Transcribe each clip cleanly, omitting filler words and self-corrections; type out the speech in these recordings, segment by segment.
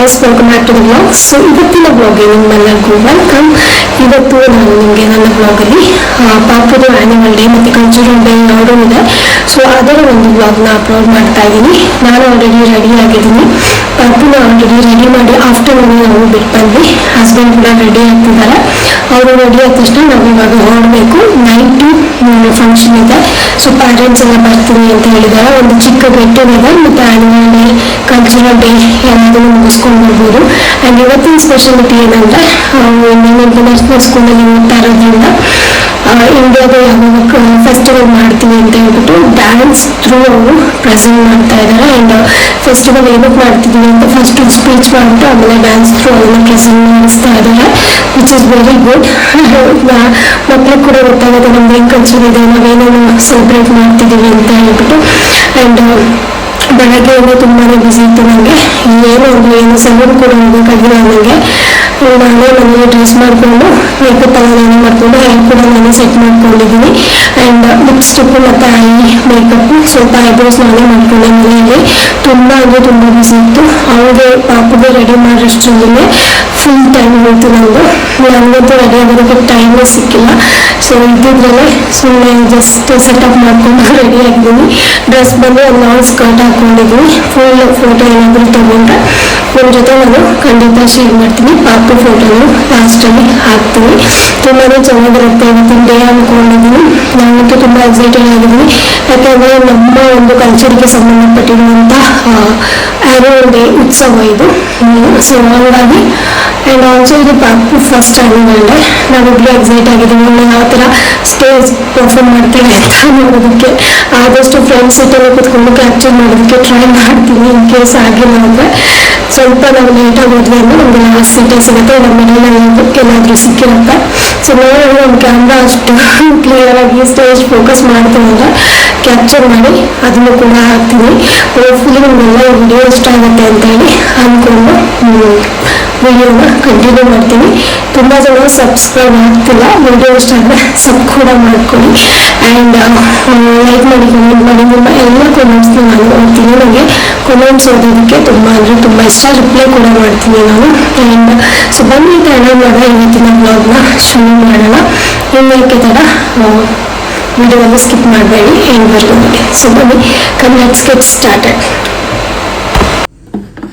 Guys, welcome back to the blog. So ಇವತ್ತಿನ ಬ್ಲಾಗ್ಗೆ ನಿಮ್ಮೆಲ್ಲರಿಗೂ ವೆಲ್ಕಮ್. ಇವತ್ತು ನಾನು ನಿಮಗೆ ನನ್ನ ಬ್ಲಾಗಲ್ಲಿ ಪಾಪುದು ಆ್ಯನಿವಲ್ ಡೇ ಮತ್ತು ಕಲ್ಚರಲ್ ಡೇ ಎರಡೂ ಇದೆ. ಸೊ ಅದರ ಒಂದು ಬ್ಲಾಗ್ನ ಅಪ್ಲೋಡ್ ಮಾಡ್ತಾ ಇದ್ದೀನಿ. ನಾನು ಆಲ್ರೆಡಿ ರೆಡಿ ಆಗಿದ್ದೀನಿ. ಪಾಪುನ ಆಲ್ರೆಡಿ ರೆಡಿ ಮಾಡಿ ಆಫ್ಟರ್ನೂನ್ ನಾವು ಬಿಟ್ಟು ಬಂದ್ವಿ. ಹಸ್ಬೆಂಡ್ ಕೂಡ ರೆಡಿ ಆಗ್ತಿದ್ದಾರೆ. ಅವರು ರೆಡಿ ಆದ ತಕ್ಷಣ ನಾವು ಇವಾಗ ಹೊರಡಬೇಕು. ನೈಟು ಫಂಕ್ಷನ್ ಇದೆ. ಸೊ ಪ್ಯಾರೆಂಟ್ಸ್ ಎಲ್ಲ ಬರ್ತೀನಿ ಅಂತ ಹೇಳಿದ್ದಾರೆ. ಒಂದು ಚಿಕ್ಕ ಗೆಟ್ ಟುಗೆದರ್ ಮತ್ತು ಆ್ಯನಿವಲ್ ಡೇ, ಕಲ್ಚರಲ್ ಡೇ ಎಲ್ಲದನ್ನು ಮುಗಿಸ್ಕೊಂಡು ಬರ್ಬೋದು. ಆ್ಯಂಡ್ ಇವತ್ತಿನ ಸ್ಪೆಷಾಲಿಟಿ ಏನಂದರೆ, ನಾನು ಇಂಟರ್ನ್ಯಾಷನಲ್ ಸ್ಕೂಲಲ್ಲಿ ಓದ್ತಾ ಇರೋದ್ರಿಂದ ಇಂಡಿಯಾದ ಯಾವಾಗ ಫೆಸ್ಟಿವಲ್ ಮಾಡ್ತೀವಿ ಅಂತ ಹೇಳ್ಬಿಟ್ಟು ಡ್ಯಾನ್ಸ್ ಥ್ರೂ ಅವರು ಪ್ರೆಸೆಂಟ್ ಮಾಡ್ತಾ ಇದ್ದಾರೆ. ಆ್ಯಂಡ್ ಫೆಸ್ಟಿವಲ್ ಏನಕ್ಕೆ ಮಾಡ್ತಿದ್ದೀವಿ ಅಂತ ಫಸ್ಟ್ ಸ್ಪೀಚ್ ಮಾಡಿಬಿಟ್ಟು ಆಮೇಲೆ ಡ್ಯಾನ್ಸ್ ಥ್ರೂ ಅದನ್ನು ಪ್ರೆಸೆಂಟ್ ಮಾಡಿಸ್ತಾ ಇದ್ದಾರೆ, ವಿಚ್ ಇಸ್ ವೆರಿ ಗುಡ್. ಮಕ್ಳಿಗೆ ಕೂಡ ಗೊತ್ತಾಗುತ್ತೆ ನಮ್ದು ಏನು ಕಲ್ಚರ್ ಇದೆ, ನಾವೇನೇನು ಸೆಲೆಬ್ರೇಟ್ ಮಾಡ್ತಿದ್ದೀವಿ ಅಂತ ಹೇಳ್ಬಿಟ್ಟು. ಆ್ಯಂಡ್ ಬೆಳಗ್ಗೆಯಿಂದ ತುಂಬಾ ಬಿಸಿ ಇತ್ತು ನನಗೆ. ಏನು ಸಲೂನ್ ಕೂಡ ಹೋಗೋಕ್ಕಾಗಿಲ್ಲ ನನಗೆ. ನಾನೇ ಮನೇಲಿ ಡ್ರೆಸ್ ಮಾಡಿಕೊಂಡು ಮೇಕಪ್ ಎಲ್ಲ ನಾನೇ ಮಾಡಿಕೊಂಡು ಹೇರ್ ಕೂಡ ನಾನೇ ಸೆಟ್ ಮಾಡ್ಕೊಂಡಿದ್ದೀನಿ. ಆ್ಯಂಡ್ ಲಿಪ್ಸ್ಟಿಕ್ಕು ಮತ್ತು ಐ ಮೇಕಪ್ಪು ಸ್ವಲ್ಪ ಐಬ್ರೋಸ್ ನಾನೇ ಮಾಡ್ಕೊಂಡೆ ಮನೆಯಲ್ಲಿ. ತುಂಬ ಅಂದರೆ ತುಂಬ ಬಿಸಿ ಇತ್ತು. ಅವ್ರಿಗೆ ಪಾಪಗೆ ರೆಡಿ ಮಾಡೋಷ್ಟರಲ್ಲೇ ಫುಲ್ ಟೈಮ್ ಹೋಯ್ತು ನಂದು. ನನಗಂತೂ ರೆಡಿ ಆಗೋದಕ್ಕೆ ಟೈಮೇ ಸಿಕ್ಕಿಲ್ಲ. ಸೊ ಇದ್ದಿದ್ರಲ್ಲೇ ಸುಮ್ಮನೆ ಜಸ್ಟ್ ಸೆಟಪ್ ಮಾಡಿಕೊಂಡು ರೆಡಿ ಆಗಿದ್ದೀನಿ. ಡ್ರೆಸ್ ಬಂದು ಒಂದು ಲಾಂಗ್ ಸ್ಕರ್ಟ್ ಹಾಕ್ಕೊಂಡಿದ್ದೀನಿ. ಫುಲ್ ಫೋಟೋ ಏನಾದರೂ ತೊಗೊಂಡ್ರೆ ನಿಮ್ಮ ಜೊತೆ ನಾನು ಖಂಡಿತ ಶೇರ್ ಮಾಡ್ತೀನಿ. ಪಾಪು ಫೋಟೋನು ಲಾಸ್ಟಲ್ಲಿ ಹಾಕ್ತೀನಿ. ತುಂಬಾ ಚೆನ್ನಾಗಿರುತ್ತೆ ಇವತ್ತಿನ ಡೇ ಅಂದ್ಕೊಂಡಿದ್ದೀನಿ. ನಾನಂತೂ ತುಂಬ ಎಕ್ಸೈಟೆಡ್ ಆಗಿದ್ದೀನಿ. ಯಾಕೆಂದರೆ ನಮ್ಮ ಒಂದು ಕಲ್ಚರ್ಗೆ ಸಂಬಂಧಪಟ್ಟಿರುವಂಥ ಆ್ಯನ್ಯುವಲ್ ಡೇ ಉತ್ಸವ ಇದು. ಸೊ ಹಾಗಾಗಿ ಆ್ಯಂಡ್ ಆಲ್ಸೋ ಇದು ಪಾಪು ಫಸ್ಟ್ ಆ್ಯನ್ಯುವಲ್ ಡೇ. ನಾವಿಬ್ಬರು ಎಕ್ಸೈಟ್ ಆಗಿದ್ದೀವಿ. ಯಾವ ಥರ ಸ್ಟೇಜ್ ಪರ್ಫಾರ್ಮ್ ಮಾಡ್ತಾಳೆ ಅಂತ ನೋಡೋದಕ್ಕೆ. ಆದಷ್ಟು ಫ್ರೆಂಡ್ಸ್ ಸೀಟಲ್ಲಿ ಕೂತ್ಕೊಂಡು ಕ್ಯಾಪ್ಚರ್ ಮಾಡೋದಕ್ಕೆ ಟ್ರೈ ಮಾಡ್ತೀನಿ. ಇನ್ ಕೇಸ್ ಆಗಿಲ್ಲ ಅಂದರೆ ಸ್ವಲ್ಪ ನಾವು ಲೇಟಾಗಿ ಹೋದ್ವಿ ಅಂದರೆ ನಮಗೆ ಲಾಸ್ಟ್ ಸೀಟೇ ಸಿಗುತ್ತೆ. ನಮ್ಮ ಮನೆಯಲ್ಲಿ ಏನಾದರೂ ಸಿಕ್ಕಿರುತ್ತೆ. ಸೊ ನೋಡಿ ನಮ್ಮ ಕ್ಯಾಮ್ರಾ ಅಷ್ಟು ಕ್ಲಿಯರಾಗಿ ಸ್ಟೇಜ್ ಫೋಕಸ್ ಮಾಡ್ತೀನಿ ಅಂದರೆ ಕ್ಯಾಪ್ಚರ್ ಮಾಡಿ ಅದನ್ನು ಕೂಡ ಹಾಕ್ತೀನಿ. ಹೋಪ್ಫುಲಿ ನಿಮಗೆಲ್ಲ ವಿಡಿಯೋ ಇಷ್ಟ ಆಗುತ್ತೆ ಅಂತೇಳಿ ಅಂದ್ಕೊಂಡು ವಿಡಿಯೋನ ಕಂಟಿನ್ಯೂ ಮಾಡ್ತೀನಿ. ತುಂಬ ಜನ ಸಬ್ಸ್ಕ್ರೈಬ್ ಆಗ್ತಿಲ್ಲ. ವಿಡಿಯೋ ಇಷ್ಟ ಆದರೆ ಸಬ್ ಕೂಡ ಮಾಡ್ಕೊಳ್ಳಿ. ಆ್ಯಂಡ್ ಲೈಕ್ ಮಾಡಿ, ಕಮೆಂಟ್ ಮಾಡಿ. ನಿಮ್ಮ ಎಲ್ಲ ಕಾಮೆಂಟ್ಸ್ನ ನಾನು ಓದ್ತೀನಿ. ನನಗೆ ಕಾಮೆಂಟ್ಸ್ ಓದೋದಕ್ಕೆ ತುಂಬ ಅಂದರೆ ತುಂಬ ಇಷ್ಟ. ರಿಪ್ಲೈ ಕೂಡ ಮಾಡ್ತೀನಿ ನಾನು. ಆ್ಯಂಡ್ ಸೊ ಬನ್ನಿ ಮಾಡೋಣ, ಇವತ್ತಿನ ಬ್ಲಾಗ್ನ ಶುರು ಮಾಡೋಣ. ಇನ್ನೇಕೆ ಥರ ವಿಡಿಯೋವನ್ನು ಸ್ಕಿಪ್ ಮಾಡಬೇಡಿ, ಎಂಡ್ವರೆಗೂ ನೋಡಿ. ಸೊ ಬನ್ನಿ, ಲೆಟ್ಸ್ ಗೆಟ್ ಸ್ಟಾರ್ಟೆಡ್.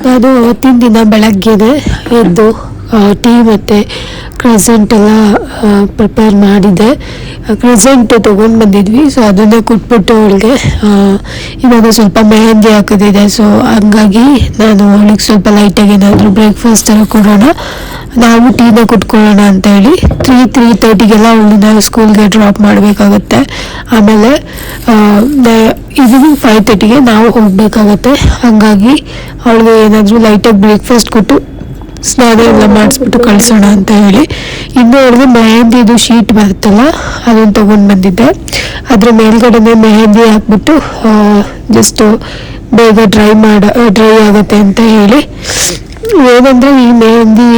ನಾನು ಅವತ್ತಿನ ದಿನ ಬೆಳಗ್ಗೆನೆ ಎದ್ದು ಟೀ ಮತ್ತು ಕ್ರೆಸೆಂಟ್ ಎಲ್ಲ ಪ್ರಿಪೇರ್ ಮಾಡಿದ್ದೆ. ಕ್ರೆಸೆಂಟ್ ತೊಗೊಂಡು ಬಂದಿದ್ವಿ. ಸೊ ಅದನ್ನೇ ಕೊಟ್ಬಿಟ್ಟು ಅವಳಿಗೆ ಇವಾಗ ಸ್ವಲ್ಪ ಮೆಹಂದಿ ಹಾಕೋದಿದೆ. ಸೊ ಹಂಗಾಗಿ ನಾನು ಅವಳಿಗೆ ಸ್ವಲ್ಪ ಲೈಟಾಗಿ ಏನಾದರೂ ಬ್ರೇಕ್ಫಾಸ್ಟ್ ಥರ ಕೊಡೋಣ, ನಾವು ಟೀನ ಕುಟ್ಕೊಳ್ಳೋಣ ಅಂತೇಳಿ 3:30ಗೆಲ್ಲ ಅವಳನ್ನ ಸ್ಕೂಲ್ಗೆ ಡ್ರಾಪ್ ಮಾಡಬೇಕಾಗತ್ತೆ. ಆಮೇಲೆ ಈವ್ನಿಂಗ್ 5:30ಗೆ ನಾವು ಹೋಗಬೇಕಾಗತ್ತೆ. ಹಾಗಾಗಿ ಅವಳಿಗೆ ಏನಾದರೂ ಲೈಟಾಗಿ ಬ್ರೇಕ್ಫಾಸ್ಟ್ ಕೊಟ್ಟು ಸ್ನಾನ ಎಲ್ಲ ಮಾಡಿಸ್ಬಿಟ್ಟು ಕಳಿಸೋಣ ಅಂತ ಹೇಳಿ. ಇನ್ನು ಅವ್ರಿಗೆ ಮೆಹಂದಿದು ಶೀಟ್ ಬರುತ್ತಲ್ಲ, ಅದನ್ನು ತೊಗೊಂಡು ಬಂದಿದ್ದೆ. ಅದ್ರ ಮೇಲ್ಗಡೆನೆ ಮೆಹಂದಿ ಹಾಕ್ಬಿಟ್ಟು ಜಸ್ಟ್ ಬೇಗ ಡ್ರೈ ಆಗುತ್ತೆ ಅಂತ ಹೇಳಿ. ಏನಂದರೆ ಈ ಮೆಹಂದಿ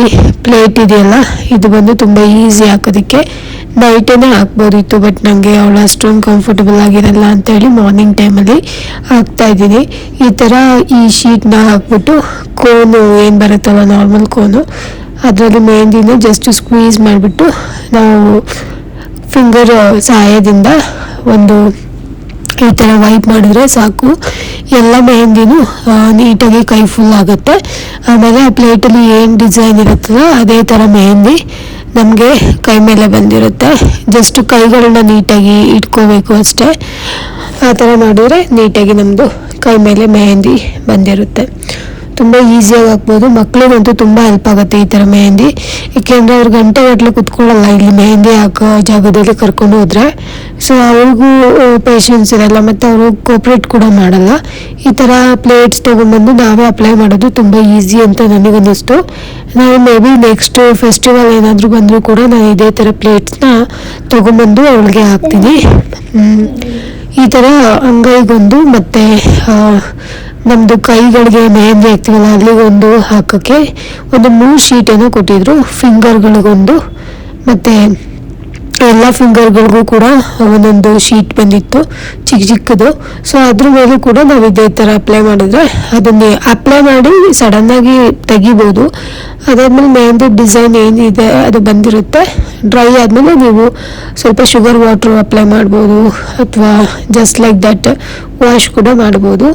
ಪ್ಲೇಟ್ ಇದೆಯಲ್ಲ, ಇದು ಬಂದು ತುಂಬ ಈಸಿ ಹಾಕೋದಕ್ಕೆ. ನೈಟೇ ಹಾಕ್ಬೋದಿತ್ತು, ಬಟ್ ನನಗೆ ಅವಳು ಅಷ್ಟೊಂದು ಕಂಫರ್ಟಬಲ್ ಆಗಿರಲ್ಲ ಅಂತೇಳಿ ಮಾರ್ನಿಂಗ್ ಟೈಮಲ್ಲಿ ಹಾಕ್ತಾಯಿದ್ದೀನಿ. ಈ ಥರ ಈ ಶೀಟ್ನ ಹಾಕ್ಬಿಟ್ಟು ಕೋನು ಏನು ಬರುತ್ತಲ್ಲ, ನಾರ್ಮಲ್ ಕೋನು, ಅದರಲ್ಲಿ ಮೆಹಂದಿನ ಜಸ್ಟ್ ಸ್ಕ್ವೀಸ್ ಮಾಡಿಬಿಟ್ಟು ನಾವು ಫಿಂಗರ್ ಸಹಾಯದಿಂದ ಒಂದು ಈ ಥರ ವೈಪ್ ಮಾಡಿದ್ರೆ ಸಾಕು. ಎಲ್ಲ ಮೆಹಂದಿನೂ ನೀಟಾಗಿ ಕೈ ಫುಲ್ ಆಗುತ್ತೆ. ಆಮೇಲೆ ಆ ಪ್ಲೇಟಲ್ಲಿ ಏನು ಡಿಸೈನ್ ಇರುತ್ತಲ್ಲ ಅದೇ ಥರ ಮೆಹಂದಿ ನಮಗೆ ಕೈ ಮೇಲೆ ಬಂದಿರುತ್ತೆ. ಜಸ್ಟ್ ಕೈಗಳನ್ನ ನೀಟಾಗಿ ಇಟ್ಕೋಬೇಕು ಅಷ್ಟೇ. ಆ ಥರ ಮಾಡಿದ್ರೆ ನೀಟಾಗಿ ನಮ್ಮದು ಕೈ ಮೇಲೆ ಮೆಹಂದಿ ಬಂದಿರುತ್ತೆ. ತುಂಬ ಈಸಿಯಾಗಿ ಹಾಕ್ಬೋದು. ಮಕ್ಳಿಗಂತೂ ತುಂಬ ಹೆಲ್ಪ್ ಆಗುತ್ತೆ ಈ ಥರ ಮೆಹಂದಿ. ಏಕೆಂದರೆ ಅವ್ರು ಗಂಟೆಗಟ್ಟಲೆ ಕುತ್ಕೊಳ್ಳಲ್ಲ ಇಲ್ಲಿ ಮೆಹಂದಿ ಹಾಕೋ ಜಾಗದಲ್ಲಿ ಕರ್ಕೊಂಡು ಹೋದರೆ. ಸೊ ಅವ್ರಿಗೂ ಪೇಷನ್ಸ್ ಇರಲ್ಲ ಮತ್ತು ಅವರು ಕೋಪ್ರೇಟ್ ಕೂಡ ಮಾಡಲ್ಲ. ಈ ಥರ ಪ್ಲೇಟ್ಸ್ ತೊಗೊಂಡ್ಬಂದು ನಾವೇ ಅಪ್ಲೈ ಮಾಡೋದು ತುಂಬ ಈಸಿ ಅಂತ ನನಗನ್ನಿಸ್ತು. ನಾನು ಮೇ ಬಿ ನೆಕ್ಸ್ಟ್ ಫೆಸ್ಟಿವಲ್ ಏನಾದರೂ ಬಂದರೂ ಕೂಡ ನಾನು ಇದೇ ಥರ ಪ್ಲೇಟ್ಸ್ನ ತೊಗೊಂಬಂದು ಅವಳಿಗೆ ಹಾಕ್ತೀನಿ. ಈ ಥರ ಅಂಗೈಗೊಂದು ಮತ್ತು ನಮ್ಮದು ಕೈಗಳಿಗೆ ಮೆಹಂದಿ ಹಾಕ್ತೀವಲ್ಲ ಅಲ್ಲಿಗೊಂದು ಹಾಕೋಕ್ಕೆ ಒಂದು 3 ಶೀಟೇನೋ ಕೊಟ್ಟಿದ್ರು. ಫಿಂಗರ್ಗಳಿಗೊಂದು ಮತ್ತು ಎಲ್ಲ ಫಿಂಗರ್ಗಳಿಗೂ ಕೂಡ ಒಂದೊಂದು ಶೀಟ್ ಬಂದಿತ್ತು ಚಿಕ್ಕದು. ಸೊ ಅದ್ರ ಮೇಲೂ ಕೂಡ ನಾವು ಇದೇ ಥರ ಅಪ್ಲೈ ಮಾಡಿದ್ರೆ ಅದನ್ನೇ ಅಪ್ಲೈ ಮಾಡಿ ಸಡನ್ನಾಗಿ ತೆಗಿಬೋದು. ಅದಾದ್ಮೇಲೆ ಮೆಹಂದಿ ಡಿಸೈನ್ ಏನಿದೆ ಅದು ಬಂದಿರುತ್ತೆ. ಡ್ರೈ ಆದಮೇಲೆ ನೀವು ಸ್ವಲ್ಪ ಶುಗರ್ ವಾಟ್ರು ಅಪ್ಲೈ ಮಾಡ್ಬೋದು ಅಥವಾ ಜಸ್ಟ್ ಲೈಕ್ ದಟ್ ವಾಶ್ ಕೂಡ ಮಾಡ್ಬೋದು.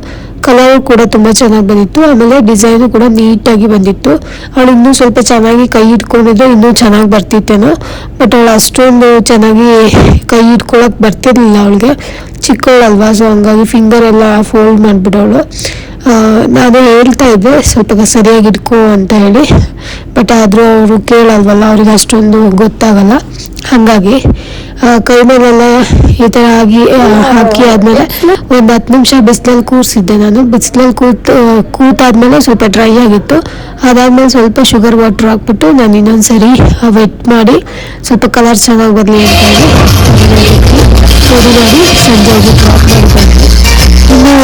ಕಲರ್ ಕೂಡ ತುಂಬ ಚೆನ್ನಾಗಿ ಬಂದಿತ್ತು. ಆಮೇಲೆ ಡಿಸೈನು ಕೂಡ ನೀಟಾಗಿ ಬಂದಿತ್ತು. ಅವಳು ಇನ್ನೂ ಸ್ವಲ್ಪ ಚೆನ್ನಾಗಿ ಕೈ ಇಟ್ಕೊಂಡಿದ್ರೆ ಇನ್ನೂ ಚೆನ್ನಾಗಿ ಬರ್ತಿತ್ತೇನೋ, ಬಟ್ ಅವಳು ಅಷ್ಟೊಂದು ಚೆನ್ನಾಗಿ ಕೈ ಇಟ್ಕೊಳಕ್ಕೆ ಬರ್ತಿರ್ಲಿಲ್ಲ. ಅವಳಿಗೆ ಚಿಕ್ಕವಳಲ್ವಾ, ಸೊ ಹಂಗಾಗಿ ಫಿಂಗರ್ ಎಲ್ಲ ಫೋಲ್ಡ್ ಮಾಡಿಬಿಡೋಳು. ನಾನು ಹೇಳ್ತಾ ಇದ್ದೆ ಸ್ವಲ್ಪ ಸರಿಯಾಗಿ ಇಟ್ಕೋ ಅಂತ ಹೇಳಿ, ಬಟ್ ಆದರೂ ಅವರು ಕೇಳಲ್ವಲ್ಲ, ಅವ್ರಿಗೆ ಅಷ್ಟೊಂದು ಗೊತ್ತಾಗಲ್ಲ. ಹಾಗಾಗಿ ಕೈ ಮೇಲೆಲ್ಲ ಈ ಥರ ಹಾಕಿ ಆದಮೇಲೆ ಒಂದು 10 ನಿಮಿಷ ಬಿಸಿಲಲ್ಲಿ ಕೂರಿಸಿದ್ದೆ ನಾನು. ಬಿಸಿಲಲ್ಲಿ ಕೂತಾದ್ಮೇಲೆ ಸ್ವಲ್ಪ ಡ್ರೈ ಆಗಿತ್ತು. ಅದಾದ್ಮೇಲೆ ಸ್ವಲ್ಪ ಶುಗರ್ ವಾಟ್ರ್ ಹಾಕ್ಬಿಟ್ಟು ನಾನು ಇನ್ನೊಂದು ಸರಿ ವೆಟ್ ಮಾಡಿ ಸ್ವಲ್ಪ ಕಲರ್ ಚೆನ್ನಾಗಿ ಬರಲಿ ಅಂತ ಹೇಳಿ ಪುಡಿ ಮಾಡಿ ಸಂಜೆಗೆ ಡ್ರಾಪ್ ಮಾಡಿಕೊಂಡ್ವಿ. ಇನ್ನು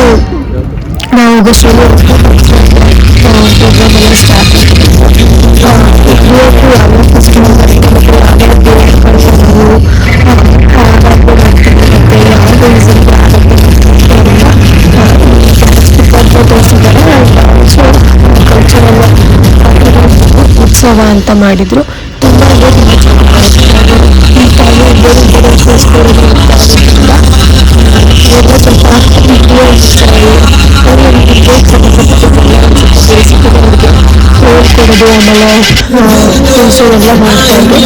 ನಾವು ಆಗೋಷ್ಟರಲ್ಲಿ ಪ್ರೋಗ್ರಾಮ್ ಎಲ್ಲ ಸ್ಟಾರ್ಟ್ ಉತ್ಸವ ಅಂತ ಮಾಡಿದ್ರು. ತುಂಬ ಹೇಳ್ಕೊಡೋದು ಆಮೇಲೆ ಎಲ್ಲ ಮಾಡ್ಕೊಂಡು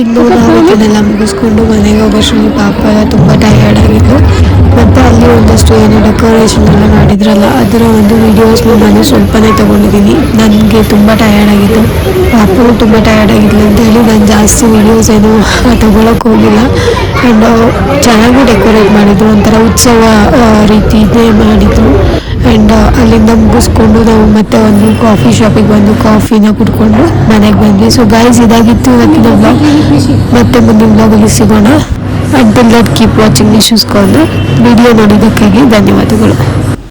ಇನ್ನು ನಾವು ಇದನ್ನೆಲ್ಲ ಮುಗಿಸ್ಕೊಂಡು ಮನೆಗೆ ಹೋಗೋಷ್ಟರಲ್ಲಿ ಪಾಪ ತುಂಬ ಟಯರ್ಡ್ ಆಗಿತ್ತು. ಮತ್ತು ಅಲ್ಲಿ ಒಂದಷ್ಟು ಏನು ಡೆಕೋರೇಷನ್ ಎಲ್ಲ ಮಾಡಿದ್ರಲ್ಲ ಅದರ ಒಂದು ವೀಡಿಯೋಸ್ನ ನಾನು ಸ್ವಲ್ಪನೇ ತೊಗೊಂಡಿದ್ದೀನಿ. ನನಗೆ ತುಂಬ ಟಯರ್ಡ್ ಆಗಿತ್ತು, ಪಾಪು ತುಂಬ ಟಯರ್ಡ್ ಆಗಿದ್ಲು ಅಂತ ಹೇಳಿ ನಾನು ಜಾಸ್ತಿ ವೀಡಿಯೋಸ್ ಏನು ತೊಗೊಳಕ್ಕೆ ಹೋಗಿಲ್ಲ. ಆ್ಯಂಡ್ ಚೆನ್ನಾಗಿ ಡೆಕೋರೇಟ್ ಮಾಡಿದ್ರು, ಒಂಥರ ಉತ್ಸವ ರೀತಿಯೇ ಮಾಡಿದ್ರು. ಆ್ಯಂಡ್ ಅಲ್ಲಿಂದ ಮುಗಿಸ್ಕೊಂಡು ನಾವು ಮತ್ತೆ ಒಂದು ಕಾಫಿ ಶಾಪಿಗೆ ಬಂದು ಕಾಫಿನ ಕುಡ್ಕೊಂಡು ಮನೆಗೆ ಬಂದ್ವಿ. ಸೊ ಗೈಸ್, ಇದಾಗಿತ್ತು ಇವತ್ತಿನ ಬ್ಲಾಗ್. ಮತ್ತೆ ಮುಂದಿನ ಬ್ಲಾಗಲ್ಲಿ ಸಿಗೋಣ. Until that keep watching Issues Corner. Video ನೋಡಿದ್ದಕ್ಕಾಗಿ ಧನ್ಯವಾದಗಳು.